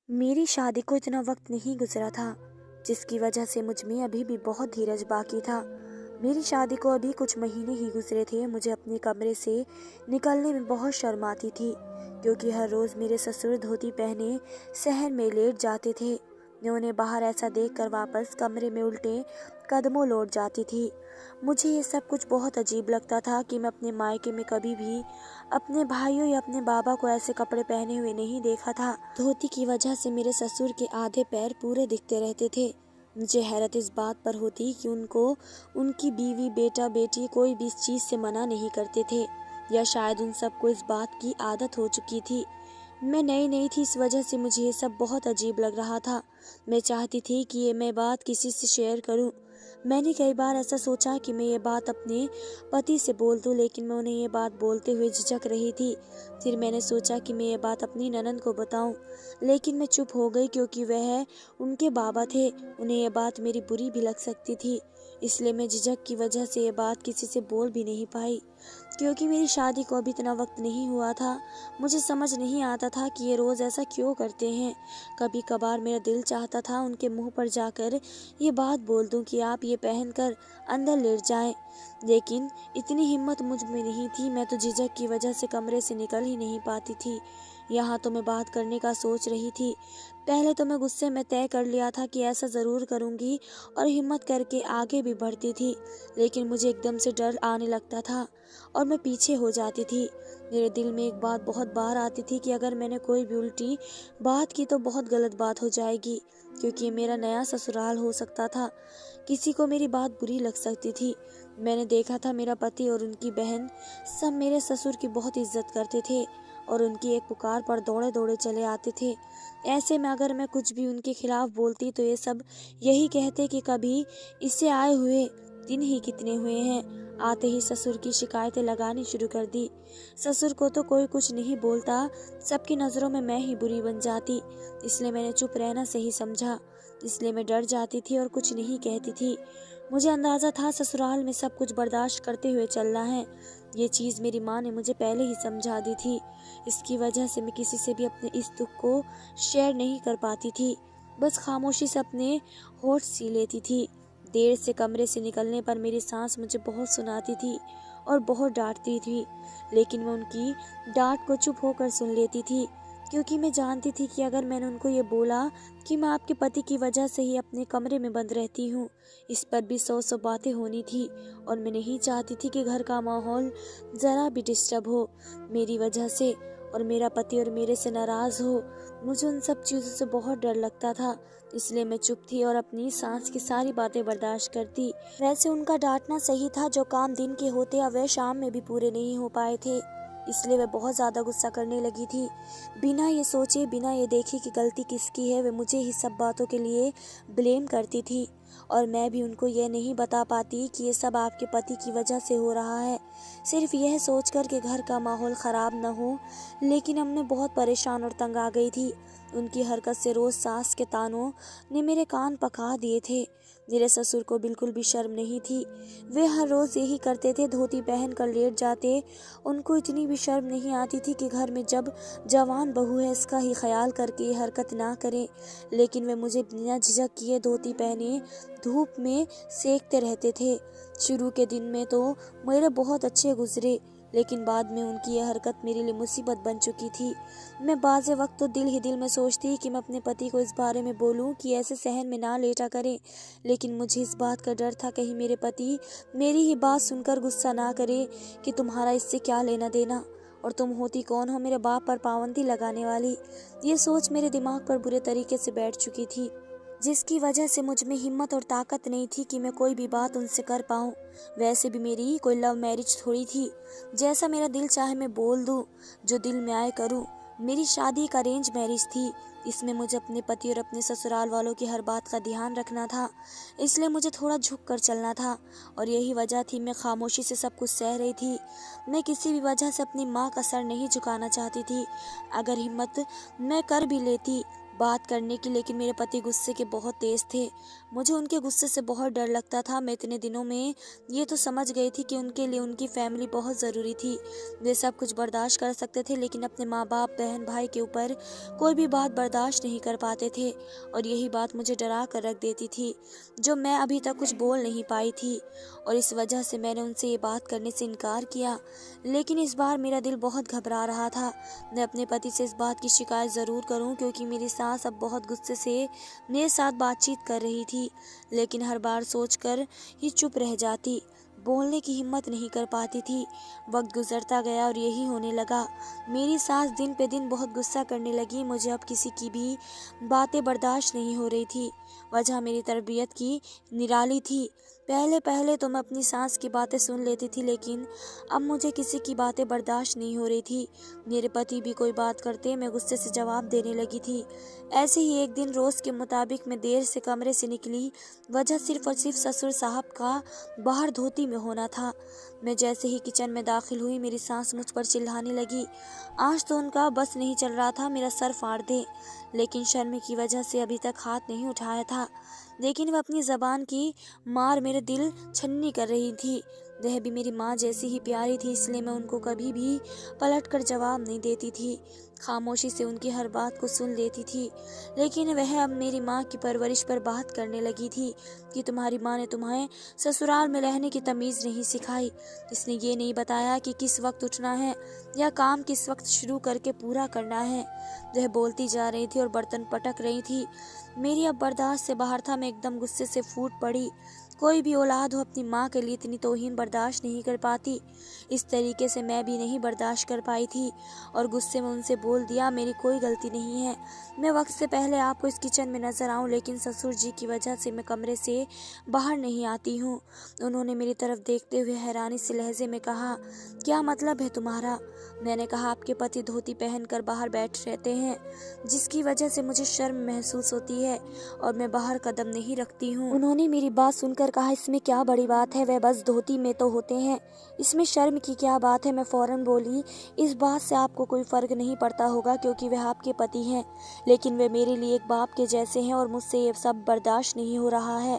मेरी शादी को इतना वक्त नहीं गुजरा था, जिसकी वजह से मुझ में अभी भी बहुत धीरज बाकी था। मेरी शादी को अभी कुछ महीने ही गुजरे थे। मुझे अपने कमरे से निकलने में बहुत शर्म आती थी, क्योंकि हर रोज़ मेरे ससुर धोती पहने शहर में लेट जाते थे। मैं उन्हें बाहर ऐसा देखकर वापस कमरे में उल्टे कदमों लौट जाती थी। मुझे ये सब कुछ बहुत अजीब लगता था कि मैं अपने मायके में कभी भी अपने भाइयों या अपने बाबा को ऐसे कपड़े पहने हुए नहीं देखा था। धोती की वजह से मेरे ससुर के आधे पैर पूरे दिखते रहते थे। मुझे हैरत इस बात पर होती कि उनको उनकी बीवी बेटा बेटी कोई भी इस चीज़ से मना नहीं करते थे, या शायद उन सबको इस बात की आदत हो चुकी थी। मैं नई नई थी, इस वजह से मुझे ये सब बहुत अजीब लग रहा था। मैं चाहती थी कि ये मैं बात किसी से शेयर करूं। मैंने कई बार ऐसा सोचा कि मैं ये बात अपने पति से बोल दूं, लेकिन मैं उन्हें ये बात बोलते हुए झिझक रही थी। फिर मैंने सोचा कि मैं ये बात अपनी ननद को बताऊं, लेकिन मैं चुप हो गई, क्योंकि वह उनके बाबा थे। उन्हें ये बात मेरी बुरी भी लग सकती थी, इसलिए मैं झिझक की वजह से ये बात किसी से बोल भी नहीं पाई। क्योंकि मेरी शादी को अभी इतना वक्त नहीं हुआ था, मुझे समझ नहीं आता था कि ये रोज़ ऐसा क्यों करते हैं। कभी कभार मेरा दिल चाहता था उनके मुंह पर जाकर ये बात बोल दूं कि आप ये पहनकर अंदर लेट जाएं, लेकिन इतनी हिम्मत मुझ में नहीं थी। मैं तो झिझक की वजह से कमरे से निकल ही नहीं पाती थी। यहाँ तो मैं बात करने का सोच रही थी। पहले तो मैं गुस्से में तय कर लिया था कि ऐसा ज़रूर करूँगी, और हिम्मत करके आगे भी बढ़ती थी, लेकिन मुझे एकदम से डर आने लगता था और मैं पीछे हो जाती थी। मेरे दिल में एक बात बहुत बार आती थी कि अगर मैंने कोई भी उल्टी बात की तो बहुत गलत बात हो जाएगी, क्योंकि ये मेरा नया ससुराल हो सकता था। किसी को मेरी बात बुरी लग सकती थी। मैंने देखा था मेरा पति और उनकी बहन सब मेरे ससुर की बहुत इज्जत करते थे, और उनकी एक पुकार पर दौड़े दौड़े चले आते थे। ऐसे में अगर मैं कुछ भी उनके खिलाफ बोलती तो ये सब यही कहते कि कभी इसे आए हुए दिन ही कितने हुए हैं। आते ही ससुर की शिकायतें लगानी शुरू कर दी। ससुर को तो कोई कुछ नहीं बोलता, सबकी नज़रों में मैं ही बुरी बन जाती। इसलिए मैंने चुप रहना सही समझा। इसलिए मैं डर जाती थी और कुछ नहीं कहती थी। मुझे अंदाज़ा था ससुराल में सब कुछ बर्दाश्त करते हुए चलना है। ये चीज़ मेरी माँ ने मुझे पहले ही समझा दी थी। इसकी वजह से मैं किसी से भी अपने इस दुख को शेयर नहीं कर पाती थी, बस खामोशी से अपने होठ सी लेती थी। देर से कमरे से निकलने पर मेरी सास मुझे बहुत सुनाती थी और बहुत डांटती थी, लेकिन मैं उनकी डांट को चुप होकर सुन लेती थी, क्योंकि मैं जानती थी कि अगर मैंने उनको ये बोला कि मैं आपके पति की वजह से ही अपने कमरे में बंद रहती हूँ, इस पर भी सौ सौ बातें होनी थी, और मैं नहीं चाहती थी कि घर का माहौल ज़रा भी डिस्टर्ब हो मेरी वजह से, और मेरा पति और मेरे से नाराज़ हो। मुझे उन सब चीज़ों से बहुत डर लगता था, इसलिए मैं चुप थी और अपनी सास की सारी बातें बर्दाश्त करती। वैसे उनका डांटना सही था, जो काम दिन के होते या वह शाम में भी पूरे नहीं हो पाए थे। इसलिए वह बहुत ज़्यादा गुस्सा करने लगी थी। बिना ये सोचे, बिना ये देखे कि गलती किसकी है, वे मुझे ही सब बातों के लिए ब्लेम करती थी, और मैं भी उनको ये नहीं बता पाती कि ये सब आपके पति की वजह से हो रहा है, सिर्फ यह सोचकर कि घर का माहौल ख़राब न हो। लेकिन अब मैं बहुत परेशान और तंग आ गई थी। उनकी हरकत से रोज़ सास के तानों ने मेरे कान पका दिए थे। मेरे ससुर को बिल्कुल भी शर्म नहीं थी। वे हर रोज़ यही करते थे, धोती पहन कर लेट जाते। उनको इतनी भी शर्म नहीं आती थी कि घर में जब जवान बहू है इसका ही ख्याल करके ये हरकत ना करें। लेकिन वे मुझे बिना झिझक किए धोती पहने धूप में सेकते रहते थे। शुरू के दिन में तो मेरे बहुत अच्छे गुजरे, लेकिन बाद में उनकी यह हरकत मेरे लिए मुसीबत बन चुकी थी। मैं बाज़े वक्त तो दिल ही दिल में सोचती कि मैं अपने पति को इस बारे में बोलूं कि ऐसे सहन में ना लेटा करें, लेकिन मुझे इस बात का डर था कहीं मेरे पति मेरी ही बात सुनकर गुस्सा ना करे कि तुम्हारा इससे क्या लेना देना, और तुम होती कौन हो मेरे बाप पर पाबंदी लगाने वाली। ये सोच मेरे दिमाग पर बुरे तरीके से बैठ चुकी थी, जिसकी वजह से मुझ में हिम्मत और ताकत नहीं थी कि मैं कोई भी बात उनसे कर पाऊँ। वैसे भी मेरी कोई लव मैरिज थोड़ी थी, जैसा मेरा दिल चाहे मैं बोल दूँ, जो दिल में आए करूँ। मेरी शादी एक अरेंज मैरिज थी। इसमें मुझे अपने पति और अपने ससुराल वालों की हर बात का ध्यान रखना था, इसलिए मुझे थोड़ा झुक कर चलना था, और यही वजह थी मैं खामोशी से सब कुछ सह रही थी। मैं किसी भी वजह से अपनी माँ का सर नहीं झुकाना चाहती थी। अगर हिम्मत मैं कर भी लेती, बात करने की, लेकिन मेरे पति गुस्से के बहुत तेज थे। मुझे उनके गुस्से से बहुत डर लगता था। मैं इतने दिनों में ये तो समझ गई थी कि उनके लिए उनकी फैमिली बहुत ज़रूरी थी। वे सब कुछ बर्दाश्त कर सकते थे, लेकिन अपने माँ बाप, बहन भाई के ऊपर कोई भी बात बर्दाश्त नहीं कर पाते थे। और यही बात मुझे डरा कर रख देती थी, जो मैं अभी तक कुछ बोल नहीं पाई थी। और इस वजह से मैंने उनसे ये बात करने से इनकार किया। लेकिन इस बार मेरा दिल बहुत घबरा रहा था। मैं अपने पति से इस बात की शिकायत ज़रूर करूं, क्योंकि मेरी सास अब बहुत गुस्से से मेरे साथ बातचीत कर रही थी। लेकिन हर बार सोचकर ही चुप रह जाती, बोलने की हिम्मत नहीं कर पाती थी। वक्त गुजरता गया और यही होने लगा। मेरी सास दिन पे दिन बहुत गुस्सा करने लगी। मुझे अब किसी की भी बातें बर्दाश्त नहीं हो रही थी। वजह मेरी तरबियत की निराली थी। पहले पहले तो मैं अपनी सास की बातें सुन लेती थी, लेकिन अब मुझे किसी की बातें बर्दाश्त नहीं हो रही थी। मेरे पति भी कोई बात करते मैं गुस्से से जवाब देने लगी थी। ऐसे ही एक दिन रोज़ के मुताबिक मैं देर से कमरे से निकली। वजह सिर्फ और सिर्फ ससुर साहब का बाहर धोती में होना था। मैं जैसे ही किचन में दाखिल हुई, मेरी सास मुझ पर चिल्लाने लगी। आज तो उनका बस नहीं चल रहा था मेरा सर फाड़ दे, लेकिन शर्म की वजह से अभी तक हाथ नहीं उठाया था। लेकिन वह अपनी ज़बान की मार मेरे दिल छन्नी कर रही थी। वह भी मेरी माँ जैसी ही प्यारी थी, इसलिए मैं उनको कभी भी पलट कर जवाब नहीं देती थी। खामोशी से उनकी हर बात को सुन लेती थी। लेकिन वह अब मेरी माँ की परवरिश पर बात करने लगी थी कि तुम्हारी माँ ने तुम्हें ससुराल में रहने की तमीज़ नहीं सिखाई। इसने ये नहीं बताया कि किस वक्त उठना है या काम किस वक्त शुरू करके पूरा करना है। वह बोलती जा रही थी और बर्तन पटक रही थी। मेरी अब बर्दाश्त से बाहर था। मैं एकदम गुस्से से फूट पड़ी। कोई भी औलाद हो अपनी माँ के लिए इतनी तौहीन बर्दाश्त नहीं कर पाती। इस तरीके से मैं भी नहीं बर्दाश्त कर पाई थी और गुस्से में उनसे बोल दिया, मेरी कोई गलती नहीं है। मैं वक्त से पहले आपको इस किचन में नज़र आऊं, लेकिन ससुर जी की वजह से मैं कमरे से बाहर नहीं आती हूँ। उन्होंने मेरी तरफ देखते हुए हैरानी से लहजे में कहा, क्या मतलब है तुम्हारा? मैंने कहा, आपके पति धोती पहन कर बाहर बैठ रहते हैं, जिसकी वजह से मुझे शर्म महसूस होती है और मैं बाहर कदम नहीं रखती हूँ। उन्होंने मेरी बात सुनकर कहा, इसमें क्या बड़ी बात है, वह बस धोती में तो होते हैं, इसमें शर्म की क्या बात है? मैं फौरन बोली, इस बात से आपको कोई फ़र्क नहीं पड़ता होगा क्योंकि वह आपके पति हैं, लेकिन वे मेरे लिए एक बाप के जैसे हैं और मुझसे ये सब बर्दाश्त नहीं हो रहा है।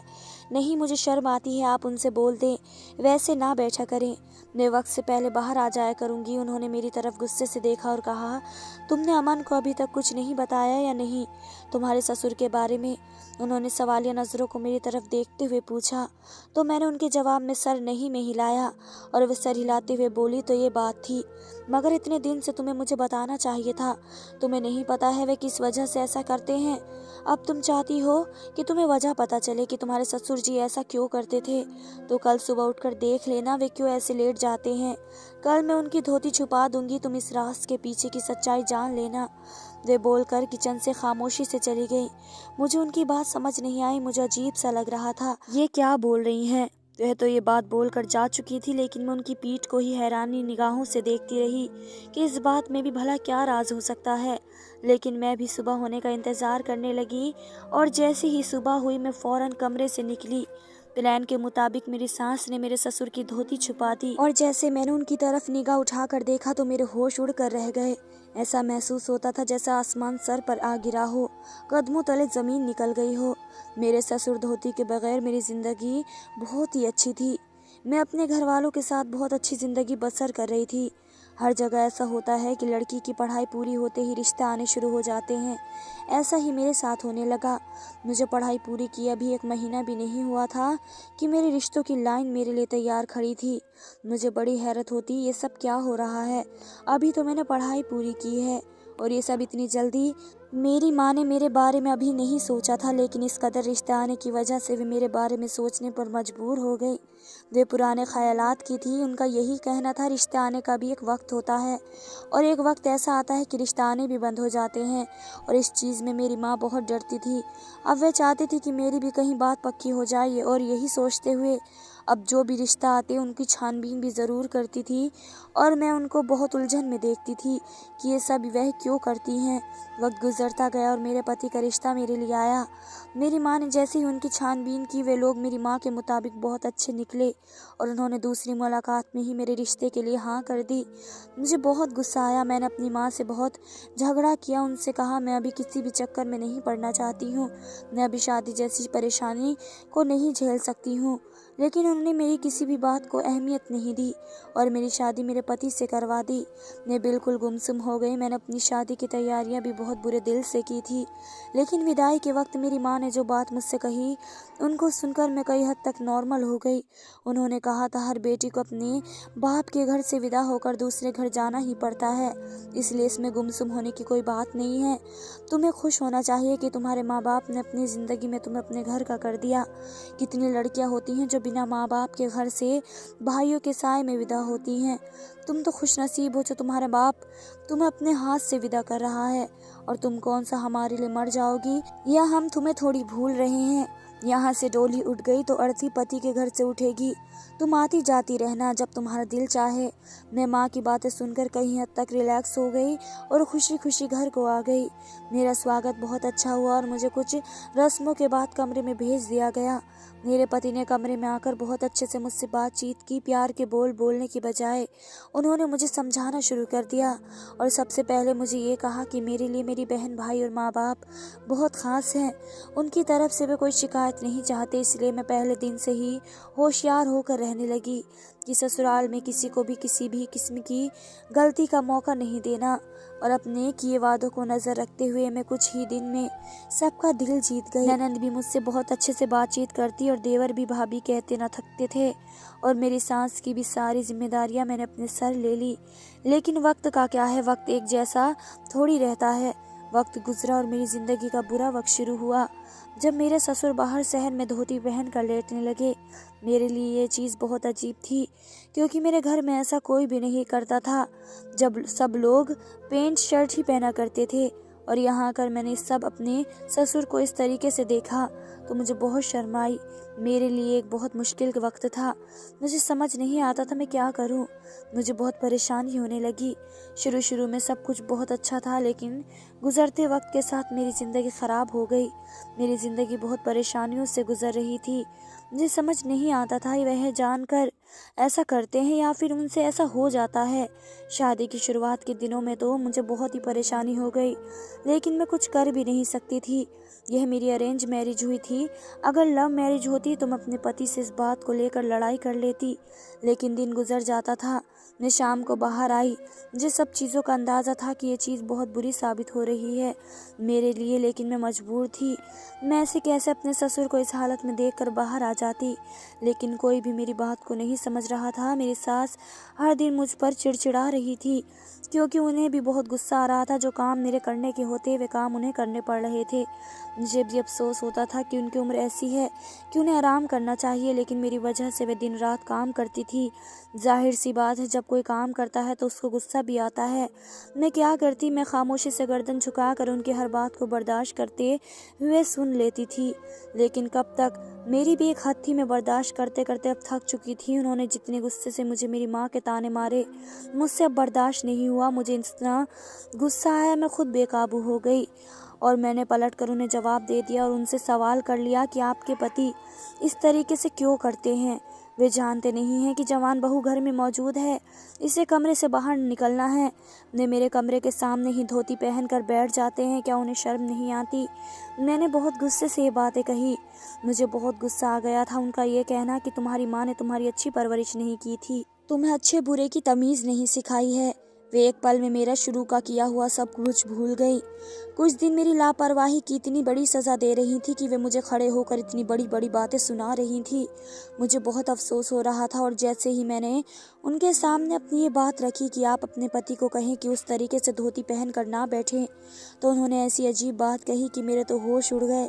नहीं, मुझे शर्म आती है, आप उनसे बोल दें, वैसे ना बैठा करें, मैं वक्त से पहले बाहर आ जाया करूँगी। उन्होंने मेरी तरफ गुस्से से देखा और कहा, तुमने अमन को अभी तक कुछ नहीं बताया या नहीं तुम्हारे ससुर के बारे में? उन्होंने सवालिया नज़रों को मेरी तरफ देखते हुए पूछा, तो मैंने उनके जवाब में सर नहीं में हिलाया और वह सर हिलाते हुए बोली, तो ये बात थी, मगर इतने दिन से तुम्हें मुझे बताना चाहिए था। तुम्हें नहीं पता है वे किस वजह से ऐसा करते हैं। अब तुम चाहती हो कि तुम्हें वजह पता चले कि तुम्हारे ससुर जी ऐसा क्यों करते थे, तो कल सुबह उठकर देख लेना वे क्यों ऐसे लेट जाते हैं। कल मैं उनकी धोती छुपा दूंगी, तुम इस राज के पीछे की सच्चाई जान लेना। वे बोलकर किचन से खामोशी से चली गई। मुझे उनकी बात समझ नहीं आई। मुझे अजीब सा लग रहा था, ये क्या बोल रही हैं? वह तो ये बात बोलकर जा चुकी थी, लेकिन मैं उनकी पीठ को ही हैरानी निगाहों से देखती रही कि इस बात में भी भला क्या राज हो सकता है। लेकिन मैं भी सुबह होने का इंतज़ार करने लगी और जैसे ही सुबह हुई मैं फ़ौरन कमरे से निकली। प्लान के मुताबिक मेरी सास ने मेरे ससुर की धोती छुपा दी और जैसे मैंने उनकी तरफ निगाह उठाकर देखा तो मेरे होश उड़ कर रह गए। ऐसा महसूस होता था जैसा आसमान सर पर आ गिरा हो, कदमों तले ज़मीन निकल गई हो। मेरे ससुर धोती के बगैर मेरी ज़िंदगी बहुत ही अच्छी थी। मैं अपने घर वालों के साथ बहुत अच्छी ज़िंदगी बसर कर रही थी। हर जगह ऐसा होता है कि लड़की की पढ़ाई पूरी होते ही रिश्ते आने शुरू हो जाते हैं। ऐसा ही मेरे साथ होने लगा। मुझे पढ़ाई पूरी किए अभी 1 महीना भी नहीं हुआ था कि मेरे रिश्तों की लाइन मेरे लिए तैयार खड़ी थी। मुझे बड़ी हैरत होती, ये सब क्या हो रहा है? अभी तो मैंने पढ़ाई पूरी की है और ये सब इतनी जल्दी। मेरी माँ ने मेरे बारे में अभी नहीं सोचा था, लेकिन इस कदर रिश्ते आने की वजह से वे मेरे बारे में सोचने पर मजबूर हो गई। वे पुराने ख्यालात की थी। उनका यही कहना था, रिश्ते आने का भी एक वक्त होता है और एक वक्त ऐसा आता है कि रिश्ते आने भी बंद हो जाते हैं। और इस चीज़ में मेरी माँ बहुत डरती थी। अब वह चाहती थी कि मेरी भी कहीं बात पक्की हो जाए और यही सोचते हुए अब जो भी रिश्ता आते उनकी छानबीन भी ज़रूर करती थी और मैं उनको बहुत उलझन में देखती थी कि ये सब वह क्यों करती हैं। वक्त गुजरता गया और मेरे पति का रिश्ता मेरे लिए आया। मेरी माँ ने जैसे ही उनकी छानबीन की वे लोग मेरी माँ के मुताबिक बहुत अच्छे निकले और उन्होंने दूसरी मुलाकात में ही मेरे रिश्ते के लिए हाँ कर दी। मुझे बहुत गुस्सा आया। मैंने अपनी माँ से बहुत झगड़ा किया, उनसे कहा मैं अभी किसी भी चक्कर में नहीं पड़ना चाहती हूँ, मैं अभी शादी जैसी परेशानी को नहीं झेल सकती हूँ। लेकिन उन्होंने मेरी किसी भी बात को अहमियत नहीं दी और मेरी शादी मेरे पति से करवा दी। मैं बिल्कुल गुमसुम हो गई। मैंने अपनी शादी की तैयारियां भी बहुत बुरे दिल से की थी, लेकिन विदाई के वक्त मेरी माँ ने जो बात मुझसे कही उनको सुनकर मैं कई हद तक नॉर्मल हो गई। उन्होंने कहा था हर बेटी को अपने बाप के घर से विदा होकर दूसरे घर जाना ही पड़ता है, इसलिए इसमें गुमसुम होने की कोई बात नहीं है। तुम्हें खुश होना चाहिए कि तुम्हारे माँ बाप ने अपनी ज़िंदगी में तुम्हें अपने घर का कर दिया। कितनी लड़कियां होती हैं जो बिना माँ बाप के घर से भाइयों के साए में विदा होती हैं। तुम तो खुश नसीब हो जो तुम्हारा बाप तुम्हें अपने हाथ से विदा कर रहा है। और तुम कौन सा हमारे लिए मर जाओगी या हम तुम्हें थोड़ी भूल रहे हैं। यहाँ से डोली उठ गई तो अर्थी पति के घर से उठेगी। तुम आती जाती रहना जब तुम्हारा दिल चाहे। मैं माँ की बातें सुनकर कहीं हद तक रिलैक्स हो गई और खुशी खुशी घर को आ गई। मेरा स्वागत बहुत अच्छा हुआ और मुझे कुछ रस्मों के बाद कमरे में भेज दिया गया। मेरे पति ने कमरे में आकर बहुत अच्छे से मुझसे बातचीत की। प्यार के बोल बोलने की बजाय उन्होंने मुझे समझाना शुरू कर दिया और सबसे पहले मुझे ये कहा कि मेरे लिए मेरी बहन भाई और माँ बाप बहुत ख़ास हैं। उनकी तरफ से वे कोई शिकायत नहीं चाहते, इसलिए मैं पहले दिन से ही होशियार होकर रहने लगी कि ससुराल में किसी को भी किसी भी किस्म की गलती का मौका नहीं देना। और अपने किए वादों को नज़र रखते हुए मैं कुछ ही दिन में सबका दिल जीत गई। ननद भी मुझसे बहुत अच्छे से बातचीत करती और देवर भी भाभी कहते न थकते थे और मेरी सास की भी सारी जिम्मेदारियां मैंने अपने सर ले ली। लेकिन वक्त का क्या है, वक्त एक जैसा थोड़ी रहता है। वक्त गुजरा और मेरी ज़िंदगी का बुरा वक्त शुरू हुआ जब मेरे ससुर बाहर शहर में धोती पहन कर लेटने लगे। मेरे लिए ये चीज़ बहुत अजीब थी क्योंकि मेरे घर में ऐसा कोई भी नहीं करता था। जब सब लोग पैंट शर्ट ही पहना करते थे और यहाँ आकर मैंने सब अपने ससुर को इस तरीके से देखा तो मुझे बहुत शर्म आई। मेरे लिए एक बहुत मुश्किल वक्त था। मुझे समझ नहीं आता था मैं क्या करूं। मुझे बहुत परेशानी होने लगी। शुरू में सब कुछ बहुत अच्छा था, लेकिन गुजरते वक्त के साथ मेरी ज़िंदगी ख़राब हो गई। मेरी ज़िंदगी बहुत परेशानियों से गुजर रही थी। मुझे समझ नहीं आता था वह जानकर ऐसा करते हैं या फिर उनसे ऐसा हो जाता है। शादी की शुरुआत के दिनों में तो मुझे बहुत ही परेशानी हो गई, लेकिन मैं कुछ कर भी नहीं सकती थी। यह मेरी अरेंज मैरिज हुई थी। अगर लव मैरिज होती तो मैं अपने पति से इस बात को लेकर लड़ाई कर लेती, लेकिन दिन गुजर जाता था। मैं शाम को बाहर आई। मुझे सब चीज़ों का अंदाज़ा था कि ये चीज़ बहुत बुरी साबित हो रही है मेरे लिए, लेकिन मैं मजबूर थी। मैं ऐसे कैसे अपने ससुर को इस हालत में देखकर बाहर आ जाती, लेकिन कोई भी मेरी बात को नहीं समझ रहा था। मेरी सास हर दिन मुझ पर चिड़चिड़ा रही थी क्योंकि उन्हें भी बहुत गुस्सा आ रहा था। जो काम मेरे करने के होते वे काम उन्हें करने पड़ रहे थे। मुझे भी अफसोस होता था कि उनकी उम्र ऐसी है कि उन्हें आराम करना चाहिए, लेकिन मेरी वजह से वे दिन रात काम करती थी। जाहिर सी बात है, जब कोई काम करता है तो उसको गुस्सा भी आता है। मैं क्या करती, मैं खामोशी से गर्दन झुकाकर उनकी हर बात को बर्दाश्त करते हुए सुन लेती थी। लेकिन कब तक, मेरी भी एक हद थी। मैं बर्दाश्त करते करते अब थक चुकी थी। उन्होंने जितने गुस्से से मुझे मेरी माँ के ताने मारे, मुझसे अब बर्दाश्त नहीं हुआ। मुझे इतना गुस्सा आया मैं खुद बेकाबू हो गई और मैंने पलटकर उन्हें जवाब दे दिया और उनसे सवाल कर लिया कि आपके पति इस तरीके से क्यों करते हैं। वे जानते नहीं हैं कि जवान बहू घर में मौजूद है, इसे कमरे से बाहर निकलना है। वे मेरे कमरे के सामने ही धोती पहन कर बैठ जाते हैं, क्या उन्हें शर्म नहीं आती। मैंने बहुत गुस्से से ये बातें कही। मुझे बहुत गुस्सा आ गया था उनका ये कहना कि तुम्हारी माँ ने तुम्हारी अच्छी परवरिश नहीं की थी, तुम्हें अच्छे बुरे की तमीज़ नहीं सिखाई है। वे एक पल में मेरा शुरू का किया हुआ सब कुछ भूल गई। कुछ दिन मेरी लापरवाही की इतनी बड़ी सज़ा दे रही थी कि वे मुझे खड़े होकर इतनी बड़ी बड़ी बातें सुना रही थी। मुझे बहुत अफसोस हो रहा था और जैसे ही मैंने उनके सामने अपनी ये बात रखी कि आप अपने पति को कहें कि उस तरीके से धोती पहन कर ना बैठें, तो उन्होंने ऐसी अजीब बात कही कि मेरे तो होश उड़ गए।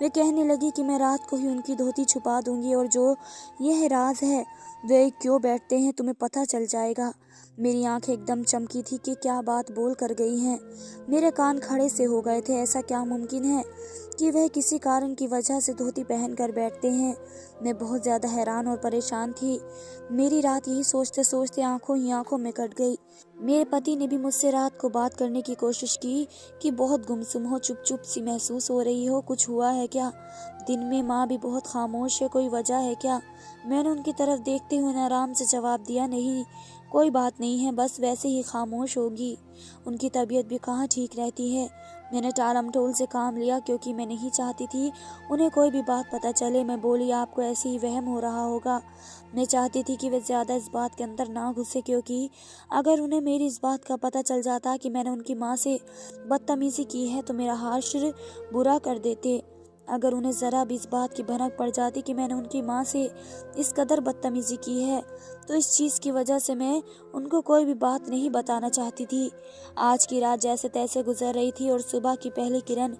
वे कहने लगी कि मैं रात को ही उनकी धोती छुपा दूंगी और जो यह राज है वे क्यों बैठते हैं तुम्हें पता चल जाएगा। मेरी आंखें एकदम चमकी थी कि क्या बात बोल कर गई हैं। मेरे कान खड़े से हो गए थे। ऐसा क्या मुमकिन है कि वह किसी कारण की वजह से धोती पहन कर बैठते हैं। मैं बहुत ज़्यादा हैरान और परेशान थी। मेरी रात यही सोचते सोचते आंखों ही आंखों में कट गई। मेरे पति ने भी मुझसे रात को बात करने की कोशिश की कि बहुत गुमसुम हो, चुप चुप सी महसूस हो रही हो, कुछ हुआ है क्या। दिन में माँ भी बहुत खामोश है, कोई वजह है क्या। मैंने उनकी तरफ देखते हुए आराम से जवाब दिया, नहीं कोई बात नहीं है, बस वैसे ही खामोश होगी। उनकी तबीयत भी कहाँ ठीक रहती है। मैंने टालमटोल से काम लिया क्योंकि मैं नहीं चाहती थी उन्हें कोई भी बात पता चले। मैं बोली, आपको ऐसे ही वहम हो रहा होगा। मैं चाहती थी कि वे ज़्यादा इस बात के अंदर ना घुसे, क्योंकि अगर उन्हें मेरी इस बात का पता चल जाता कि मैंने उनकी माँ से बदतमीज़ी की है तो मेरा हाशिर बुरा कर देते। अगर उन्हें ज़रा भी इस बात की भनक पड़ जाती कि मैंने उनकी माँ से इस कदर बदतमीज़ी की है तो इस चीज़ की वजह से मैं उनको कोई भी बात नहीं बताना चाहती थी। आज की रात जैसे तैसे गुजर रही थी और सुबह की पहली किरण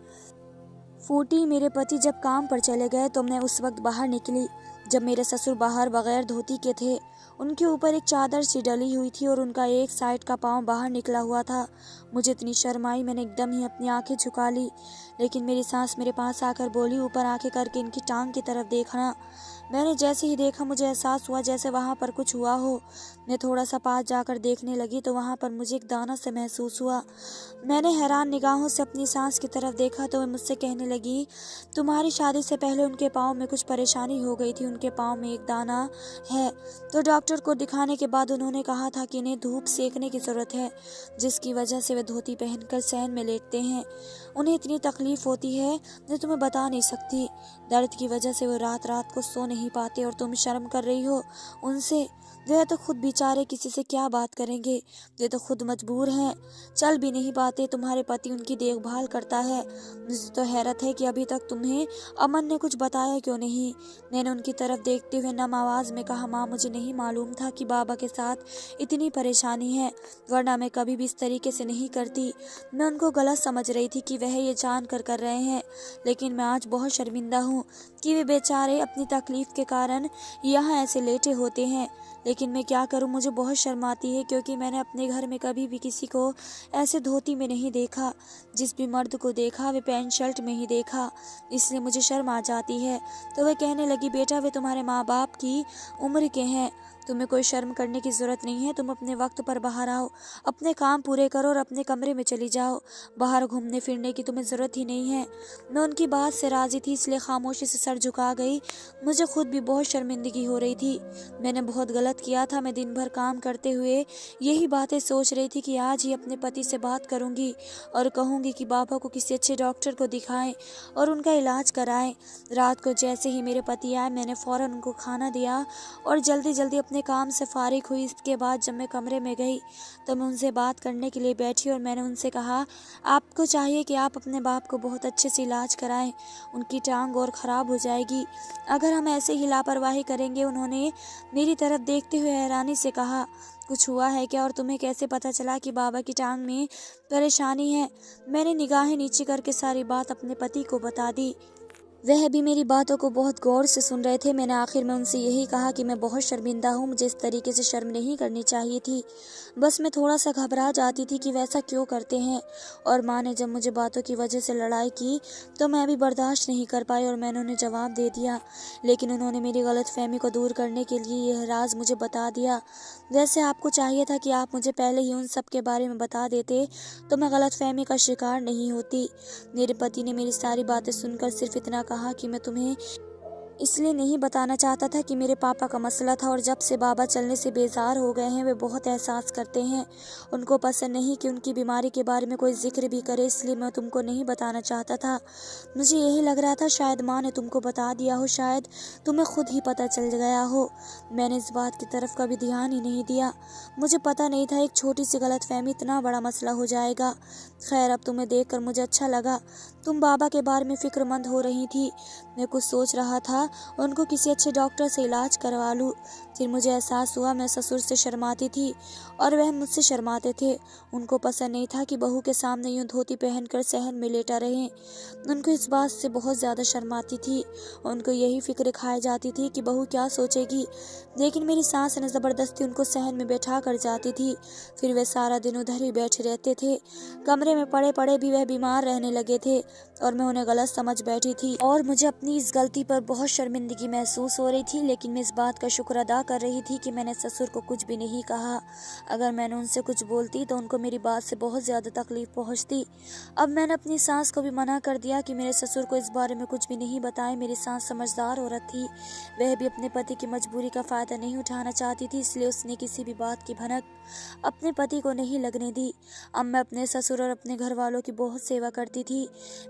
फूटी। मेरे पति जब काम पर चले गए तो मैं उस वक्त बाहर निकली जब मेरे ससुर बाहर बगैर धोती के थे। उनके ऊपर एक चादर सी डली हुई थी और उनका एक साइड का पाँव बाहर निकला हुआ था। मुझे इतनी शर्म आई, मैंने एकदम ही अपनी आंखें झुका ली। लेकिन मेरी सास मेरे पास आकर बोली, ऊपर आंखें करके इनकी टांग की तरफ देखना। मैंने जैसे ही देखा मुझे एहसास हुआ जैसे वहाँ पर कुछ हुआ हो। मैं थोड़ा सा पास जाकर देखने लगी तो वहाँ पर मुझे एक दाना से महसूस हुआ। मैंने हैरान निगाहों से अपनी सास की तरफ देखा तो वह मुझसे कहने लगी, तुम्हारी शादी से पहले उनके पाँव में कुछ परेशानी हो गई थी, उनके पाँव में एक दाना है। तो डॉक्टर को दिखाने के बाद उन्होंने कहा था कि इन्हें धूप सेकने की ज़रूरत है, जिसकी वजह से वे धोती पहनकर सहन में लेटते हैं। उन्हें इतनी तकलीफ होती है जो तुम्हें बता नहीं सकती। दर्द की वजह से वो रात रात को सो नहीं पाते और तुम शर्म कर रही हो उनसे। वे तो खुद बेचारे किसी से क्या बात करेंगे, वे तो खुद मजबूर हैं, चल भी नहीं पाते। तुम्हारे पति उनकी देखभाल करता है। मुझे तो हैरत है कि अभी तक तुम्हें अमन ने कुछ बताया क्यों नहीं। मैंने उनकी तरफ देखते हुए नम आवाज़ में कहा, माँ मुझे नहीं मालूम था कि बाबा के साथ इतनी परेशानी है, वरना मैं कभी भी इस तरीके से नहीं करती। मैं उनको गलत समझ रही थी कि वह ये जान कर रहे हैं, लेकिन मैं आज बहुत शर्मिंदा हूँ कि वे बेचारे अपनी तकलीफ़ के कारण यहाँ ऐसे लेटे होते हैं। लेकिन मैं क्या करूं, मुझे बहुत शर्म आती है क्योंकि मैंने अपने घर में कभी भी किसी को ऐसे धोती में नहीं देखा। जिस भी मर्द को देखा वे पैंट शर्ट में ही देखा, इसलिए मुझे शर्म आ जाती है। तो वह कहने लगी, बेटा वे तुम्हारे माँ बाप की उम्र के हैं, तुम्हें कोई शर्म करने की ज़रूरत नहीं है। तुम अपने वक्त पर बाहर आओ, अपने काम पूरे करो और अपने कमरे में चली जाओ। बाहर घूमने फिरने की तुम्हें ज़रूरत ही नहीं है। मैं उनकी बात से राज़ी थी इसलिए खामोशी से सर झुका गई। मुझे खुद भी बहुत शर्मिंदगी हो रही थी। मैंने बहुत गलत किया था। मैं दिन भर काम करते हुए यही बातें सोच रही थी कि आज ही अपने पति से बात करूंगी और कहूंगी कि बाबा को किसी अच्छे डॉक्टर को दिखाएं और उनका इलाज कराएं। रात को जैसे ही मेरे पति आए मैंने फ़ौरन उनको खाना दिया और जल्दी जल्दी अपने काम से फारिग हुई। इसके बाद जब मैं कमरे में गई तो मैं उनसे बात करने के लिए बैठी और मैंने उनसे कहा, आपको चाहिए कि आप अपने बाप को बहुत अच्छे से इलाज कराएं, उनकी टांग और ख़राब हो जाएगी अगर हम ऐसे ही लापरवाही करेंगे। उन्होंने मेरी तरफ देखते हुए हैरानी से कहा, कुछ हुआ है क्या और तुम्हें कैसे पता चला कि बाबा की टांग में परेशानी है। मैंने निगाहें नीचे करके सारी बात अपने पति को बता दी। वह भी मेरी बातों को बहुत गौर से सुन रहे थे। मैंने आखिर में उनसे यही कहा कि मैं बहुत शर्मिंदा हूँ, मुझे इस तरीके से शर्म नहीं करनी चाहिए थी, बस मैं थोड़ा सा घबरा जाती थी कि वैसा क्यों करते हैं। और माँ ने जब मुझे बातों की वजह से लड़ाई की तो मैं भी बर्दाश्त नहीं कर पाई और मैंने उन्हें जवाब दे दिया। लेकिन उन्होंने मेरी गलतफहमी को दूर करने के लिए यह राज मुझे बता दिया। वैसे आपको चाहिए था कि आप मुझे पहले ही उन सब के बारे में बता देते तो मैं गलतफहमी का शिकार नहीं होती। मेरे पति ने मेरी सारी बातें सुनकर सिर्फ इतना कहा कि मैं तुम्हें इसलिए नहीं बताना चाहता था कि मेरे पापा का मसला था और जब से बाबा चलने से बेजार हो गए हैं वे बहुत एहसास करते हैं। उनको पसंद नहीं कि उनकी बीमारी के बारे में कोई जिक्र भी करे, इसलिए मैं तुमको नहीं बताना चाहता था। मुझे यही लग रहा था शायद माँ ने तुमको बता दिया हो, शायद तुम्हें खुद ही पता चल गया हो। मैंने इस बात की तरफ कभी ध्यान ही नहीं दिया। मुझे पता नहीं था एक छोटी सी गलतफहमी इतना बड़ा मसला हो जाएगा। खैर अब तुम्हें देखकर मुझे अच्छा लगा। तुम बाबा के बारे में फ़िक्रमंद हो रही थी। मैं कुछ सोच रहा था उनको किसी अच्छे डॉक्टर से इलाज करवा लूँ फिर मुझे एहसास हुआ मैं ससुर से शर्माती थी और वह मुझसे शर्माते थे। उनको पसंद नहीं था कि बहू के सामने यूं धोती पहनकर सहन में लेटा रहें। उनको इस बात से बहुत ज़्यादा शर्माती थी। उनको यही फिक्र खाई जाती थी कि बहू क्या सोचेगी। लेकिन मेरी सास ने ज़बरदस्ती उनको सहन में बैठा कर जाती थी। फिर वे सारा दिन उधर ही बैठे रहते थे। कमरे में पड़े पड़े भी वह बीमार रहने लगे थे और मैं उन्हें गलत समझ बैठी थी और मुझे अपनी इस गलती पर बहुत शर्मिंदगी महसूस हो रही थी। लेकिन मैं इस बात का शुक्र अदा कर रही थी कि मैंने ससुर को कुछ भी नहीं कहा। अगर मैंने उनसे कुछ बोलती तो उनको मेरी बात से बहुत ज़्यादा तकलीफ पहुंचती। अब मैंने अपनी सास को भी मना कर दिया कि मेरे ससुर को इस बारे में कुछ भी नहीं बताए। मेरी सास समझदार औरत थी, वह भी अपने पति की मजबूरी का फ़ायदा नहीं उठाना चाहती थी, इसलिए उसने किसी भी बात की भनक अपने पति को नहीं लगने दी। अब मैं अपने ससुर और अपने घर वालों की बहुत सेवा करती थी।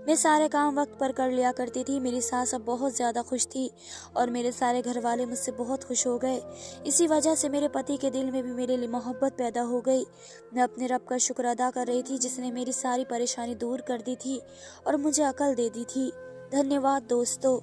मैं सारे काम वक्त पर कर लिया करती थी। मेरी सास अब बहुत ज़्यादा खुश थी और मेरे सारे घर वाले मुझसे बहुत खुश हो गए। इसी वजह से मेरे पति के दिल में भी मेरे लिए मोहब्बत पैदा हो गई। मैं अपने रब का शुक्र अदा कर रही थी जिसने मेरी सारी परेशानी दूर कर दी थी और मुझे अकल दे दी थी। धन्यवाद दोस्तों।